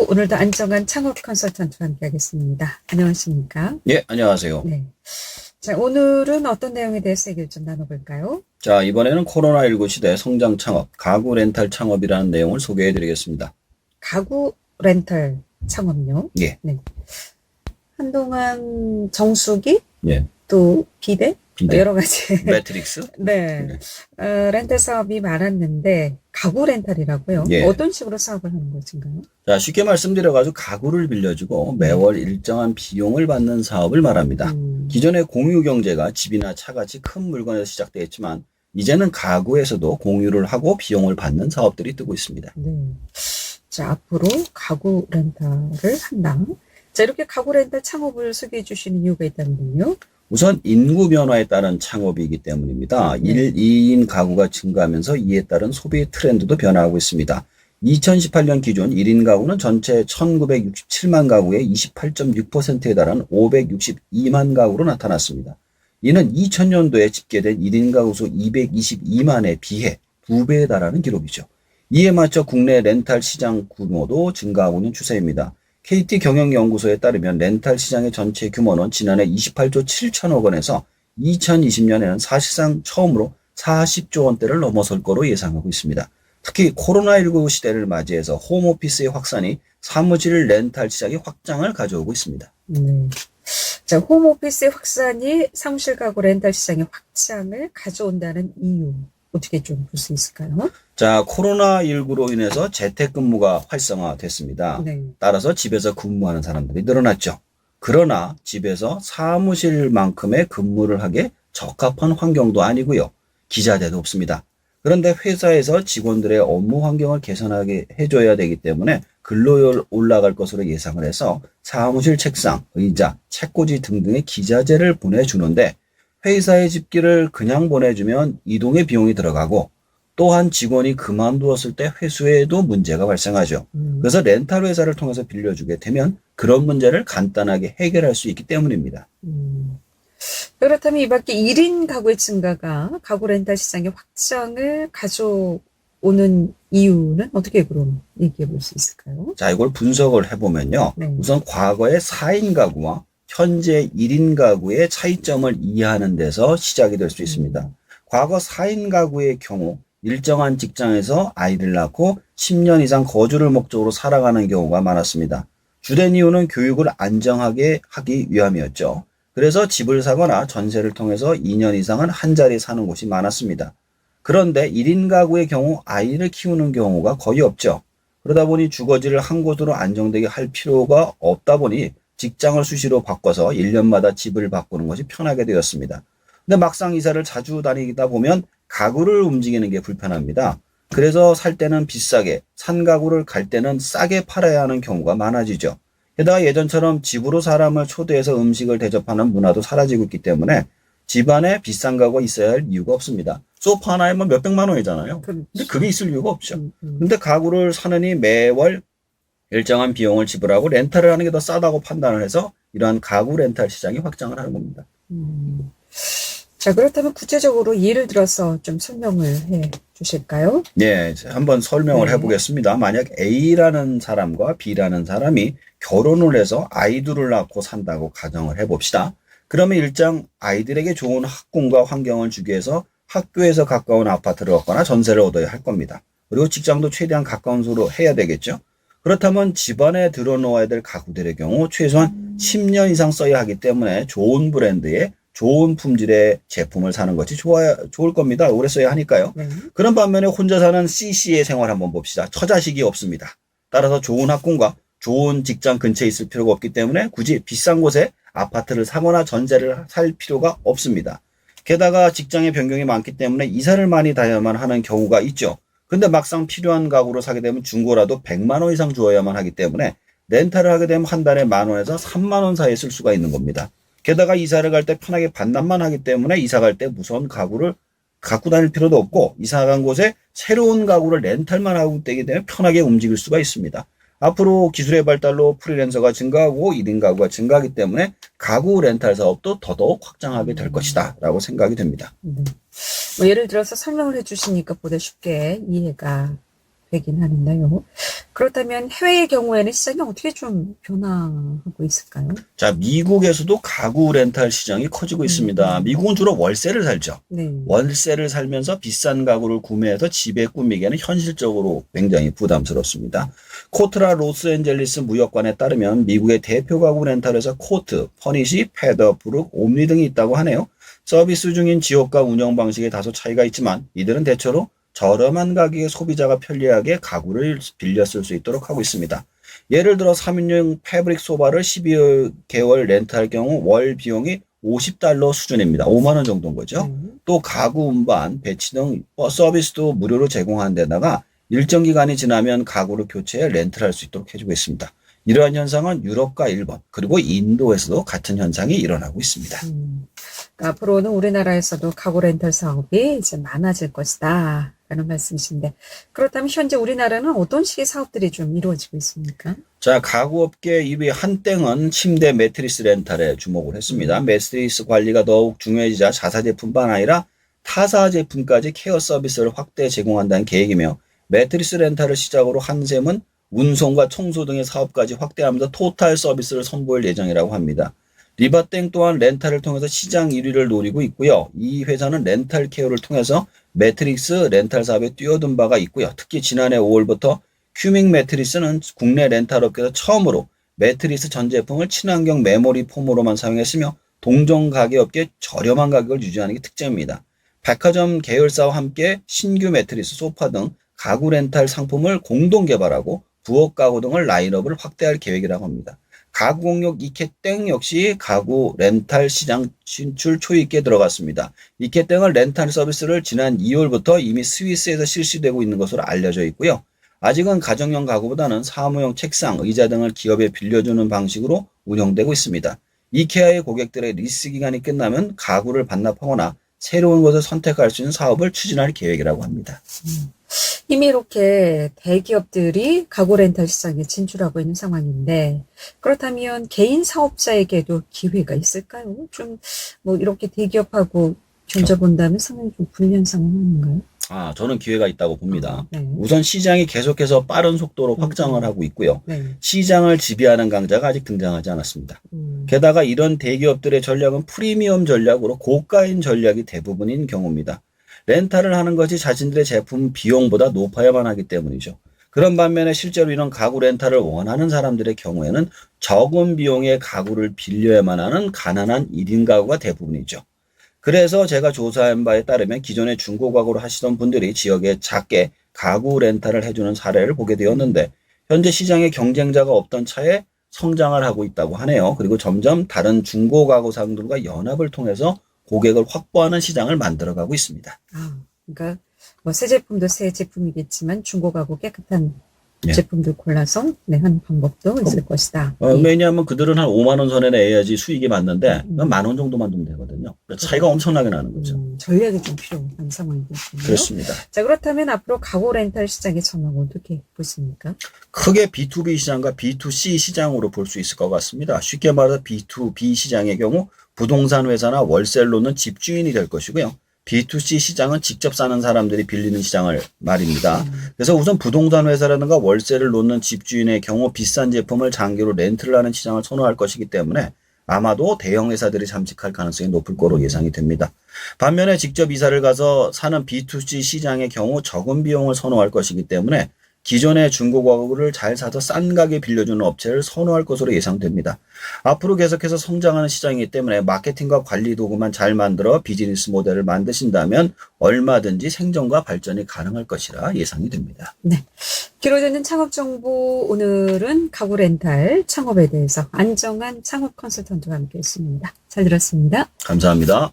오늘도 안정환 창업 컨설턴트와 함께하겠습니다. 안녕하십니까? 예, 안녕하세요. 네. 자, 오늘은 어떤 내용에 대해서 얘기를 좀 나눠볼까요? 자, 이번에는 코로나19 시대 성장 창업, 가구 렌탈 창업이라는 내용을 소개해 드리겠습니다. 가구 렌탈 창업요? 예. 네. 한동안 정수기, 예. 또 비대, 비대. 여러 가지. 매트릭스? 네. 렌탈 사업이 많았는데, 가구 렌탈이라고요? 예. 어떤 식으로 사업을 하는 것인가요? 자, 쉽게 말씀드려가지고 가구를 빌려주고 매월 일정한 비용을 받는 사업을 말합니다. 기존의 공유 경제가 집이나 차같이 큰 물건에서 시작되었지만, 이제는 가구에서도 공유를 하고 비용을 받는 사업들이 뜨고 있습니다. 네. 자, 앞으로 가구 렌탈을 한다. 자, 이렇게 가구 렌탈 창업을 소개해 주시는 이유가 있다면요? 우선 인구 변화에 따른 창업이기 때문입니다. 1, 2인 가구가 증가하면서 이에 따른 소비 트렌드도 변화하고 있습니다. 2018년 기준 1인 가구는 전체 1967만 가구의 28.6%에 달한 562만 가구로 나타났습니다. 이는 2000년도에 집계된 1인 가구 수 222만에 비해 2배에 달하는 기록이죠. 이에 맞춰 국내 렌탈 시장 규모도 증가하고 있는 추세입니다. KT 경영연구소에 따르면 렌탈 시장의 전체 규모는 지난해 28조 7천억 원에서 2020년에는 사실상 처음으로 40조 원대를 넘어설 거로 예상하고 있습니다. 특히 코로나19 시대를 맞이해서 홈오피스의 확산이 사무실 렌탈 시장의 확장을 가져오고 있습니다. 네. 자, 홈오피스의 확산이 사무실 가구 렌탈 시장의 확장을 가져온다는 이유, 어떻게 좀 볼 수 있을까요? 자, 코로나19로 인해서 재택근무가 활성화됐습니다. 네. 따라서 집에서 근무하는 사람들이 늘어났죠. 그러나 집에서 사무실만큼의 근무를 하기에 적합한 환경도 아니고요. 기자재도 없습니다. 그런데 회사에서 직원들의 업무 환경을 개선하게 해줘야 되기 때문에 근로율 올라갈 것으로 예상을 해서 사무실 책상, 의자, 책꽂이 등등의 기자재를 보내주는데 회사의 집기를 그냥 보내주면 이동의 비용이 들어가고 또한 직원이 그만두었을 때 회수에도 문제가 발생하죠. 그래서 렌탈 회사를 통해서 빌려주게 되면 그런 문제를 간단하게 해결할 수 있기 때문입니다. 그렇다면 이 밖에 1인 가구의 증가가 가구 렌탈 시장의 확장을 가져오는 이유는 어떻게 그럼 얘기해 볼 수 있을까요? 자, 이걸 분석을 해보면요. 네. 우선 과거의 4인 가구와 현재 1인 가구의 차이점을 이해하는 데서 시작이 될 수 있습니다. 과거 4인 가구의 경우 일정한 직장에서 아이를 낳고 10년 이상 거주를 목적으로 살아가는 경우가 많았습니다. 주된 이유는 교육을 안정하게 하기 위함이었죠. 그래서 집을 사거나 전세를 통해서 2년 이상은 한 자리에 사는 곳이 많았습니다. 그런데 1인 가구의 경우 아이를 키우는 경우가 거의 없죠. 그러다 보니 주거지를 한 곳으로 안정되게 할 필요가 없다 보니 직장을 수시로 바꿔서 1년마다 집을 바꾸는 것이 편하게 되었습니다. 근데 막상 이사를 자주 다니다 보면 가구를 움직이는 게 불편합니다. 그래서 살 때는 비싸게, 산 가구를 갈 때는 싸게 팔아야 하는 경우가 많아지죠. 게다가 예전처럼 집으로 사람을 초대해서 음식을 대접하는 문화도 사라지고 있기 때문에 집안에 비싼 가구가 있어야 할 이유가 없습니다. 소파 하나에 뭐 몇백만 원이잖아요. 근데 그게 있을 이유가 없죠. 근데 가구를 사느니 매월 일정한 비용을 지불하고 렌탈을 하는 게 더 싸다고 판단을 해서 이러한 가구 렌탈 시장이 확장을 하는 겁니다. 자, 그렇다면 구체적으로 예를 들어서 좀 설명을 해 주실까요? 네, 한번 설명을 해보겠습니다. 만약 A라는 사람과 B라는 사람이 결혼을 해서 아이들을 낳고 산다고 가정을 해봅시다. 그러면 일단 아이들에게 좋은 학군과 환경을 주기 위해서 학교에서 가까운 아파트를 얻거나 전세를 얻어야 할 겁니다. 그리고 직장도 최대한 가까운 곳으로 해야 되겠죠. 그렇다면 집안에 들어놓아야 될 가구들의 경우 최소한 10년 이상 써야 하기 때문에 좋은 브랜드의 좋은 품질의 제품을 사는 것이 좋을 겁니다. 오래 써야 하니까요. 그런 반면에 혼자 사는 CC의 생활 한번 봅시다. 처자식이 없습니다. 따라서 좋은 학군과 좋은 직장 근처에 있을 필요가 없기 때문에 굳이 비싼 곳에 아파트를 사거나 전세를 살 필요가 없습니다. 게다가 직장의 변경이 많기 때문에 이사를 많이 다녀야만 하는 경우가 있죠. 근데 막상 필요한 가구를 사게 되면 중고라도 100만 원 이상 주어야만 하기 때문에 렌탈을 하게 되면 한 달에 10,000원에서 30,000원 사이에 쓸 수가 있는 겁니다. 게다가 이사를 갈 때 편하게 반납만 하기 때문에 이사 갈 때 무서운 가구를 갖고 다닐 필요도 없고 이사 간 곳에 새로운 가구를 렌탈만 하고 되게 되면 편하게 움직일 수가 있습니다. 앞으로 기술의 발달로 프리랜서가 증가하고 1인 가구가 증가하기 때문에 가구 렌탈 사업도 더더욱 확장하게 될 것이다 라고 생각이 됩니다. 뭐 예를 들어서 설명을 해주시니까 보다 쉽게 이해가 되긴 하는데요. 그렇다면 해외의 경우에는 시장이 어떻게 좀 변화하고 있을까요? 자, 미국에서도 가구 렌탈 시장이 커지고 있습니다. 미국은 주로 월세를 살죠. 네. 월세를 살면서 비싼 가구를 구매해서 집에 꾸미기에는 현실적으로 굉장히 부담스럽습니다. 코트라 로스앤젤리스 무역관에 따르면 미국의 대표 가구 렌탈에서 코트, 퍼니시, 페더브룩, 옴니 등이 있다고 하네요. 서비스 중인 지역과 운영 방식에 다소 차이가 있지만 이들은 대체로 저렴한 가격에 소비자가 편리하게 가구를 빌려 쓸 수 있도록 하고 있습니다. 예를 들어 3인용 패브릭 소파를 12개월 렌트할 경우 월 비용이 $50 수준입니다. 5만 원 정도인 거죠. 또 가구 운반, 배치 등 서비스도 무료로 제공하는 데다가 일정 기간이 지나면 가구를 교체해 렌트를 할 수 있도록 해주고 있습니다. 이러한 현상은 유럽과 일본 그리고 인도에서도 같은 현상이 일어나고 있습니다. 그러니까 앞으로는 우리나라에서도 가구 렌털 사업이 이제 많아질 것이다 라는 말씀이신데, 그렇다면 현재 우리나라는 어떤 식의 사업들이 좀 이루어지고 있습니까? 자, 가구업계 2위 한땡은 침대 매트리스 렌탈에 주목을 했습니다. 매트리스 관리가 더욱 중요해지자 자사 제품뿐 아니라 타사 제품까지 케어 서비스를 확대 제공한다는 계획이며, 매트리스 렌탈을 시작으로 한샘은 운송과 청소 등의 사업까지 확대하면서 토탈 서비스를 선보일 예정이라고 합니다. 리바땡 또한 렌탈을 통해서 시장 1위를 노리고 있고요. 이 회사는 렌탈 케어를 통해서 매트리스 렌탈 사업에 뛰어든 바가 있고요. 특히 지난해 5월부터 큐밍 매트리스는 국내 렌탈 업계에서 처음으로 매트리스 전 제품을 친환경 메모리 폼으로만 사용했으며 동종 가격에 저렴한 가격을 유지하는 게 특징입니다. 백화점 계열사와 함께 신규 매트리스, 소파 등 가구 렌탈 상품을 공동 개발하고 부엌 가구 등을 라인업을 확대할 계획이라고 합니다. 가구공역 이케땡 역시 가구 렌탈 시장 진출 초입기에 들어갔습니다. 이케땡은 렌탈 서비스를 지난 2월부터 이미 스위스에서 실시되고 있는 것으로 알려져 있고요. 아직은 가정용 가구보다는 사무용 책상, 의자 등을 기업에 빌려주는 방식으로 운영되고 있습니다. 이케아의 고객들의 리스 기간이 끝나면 가구를 반납하거나 새로운 것을 선택할 수 있는 사업을 추진할 계획이라고 합니다. 이미 이렇게 대기업들이 가구 렌탈 시장에 진출하고 있는 상황인데, 그렇다면 개인 사업자에게도 기회가 있을까요? 좀 뭐 이렇게 대기업하고 견져본다면 상당히 좀 불리한 상황 아닌가요? 저는 기회가 있다고 봅니다. 네. 우선 시장이 계속해서 빠른 속도로 확장을 하고 있고요. 네. 시장을 지배하는 강자가 아직 등장하지 않았습니다. 게다가 이런 대기업들의 전략은 프리미엄 전략으로 고가인 전략이 대부분인 경우입니다. 렌탈을 하는 것이 자신들의 제품 비용보다 높아야만 하기 때문이죠. 그런 반면에 실제로 이런 가구 렌탈을 원하는 사람들의 경우에는 적은 비용의 가구를 빌려야만 하는 가난한 1인 가구가 대부분이죠. 그래서 제가 조사한 바에 따르면 기존에 중고 가구를 하시던 분들이 지역에 작게 가구 렌탈을 해주는 사례를 보게 되었는데, 현재 시장에 경쟁자가 없던 차에 성장을 하고 있다고 하네요. 그리고 점점 다른 중고 가구 상들과 연합을 통해서 고객을 확보하는 시장을 만들어가고 있습니다. 그러니까 뭐 새 제품도 새 제품이겠지만 중고 가구 깨끗한 네. 제품들 골라서 하는 방법도 있을 것이다. 왜냐하면 그들은 한 5만 원 선에 내야지 수익이 맞는데 10,000원 정도만 두면 되거든요. 그러니까 차이가 엄청나게 나는 거죠. 전략이 좀 필요한 상황이겠군요. 그렇습니다. 자, 그렇다면 앞으로 가구 렌탈 시장의 전망은 어떻게 보십니까? 크게 B2B 시장과 B2C 시장으로 볼 수 있을 것 같습니다. 쉽게 말해서 B2B 시장의 경우 부동산 회사나 월세를 놓는 집주인이 될 것이고요. B2C 시장은 직접 사는 사람들이 빌리는 시장을 말입니다. 그래서 우선 부동산 회사라든가 월세를 놓는 집주인의 경우 비싼 제품을 장기로 렌트를 하는 시장을 선호할 것이기 때문에 아마도 대형 회사들이 잠식할 가능성이 높을 거로 예상이 됩니다. 반면에 직접 이사를 가서 사는 B2C 시장의 경우 적은 비용을 선호할 것이기 때문에 기존의 중고 가구를 잘 사서 싼 가격에 빌려주는 업체를 선호할 것으로 예상됩니다. 앞으로 계속해서 성장하는 시장이기 때문에 마케팅과 관리 도구만 잘 만들어 비즈니스 모델을 만드신다면 얼마든지 생존과 발전이 가능할 것이라 예상이 됩니다. 네. 길어지는 창업 정보, 오늘은 가구 렌탈 창업에 대해서 안정환 창업 컨설턴트와 함께 했습니다. 잘 들었습니다. 감사합니다.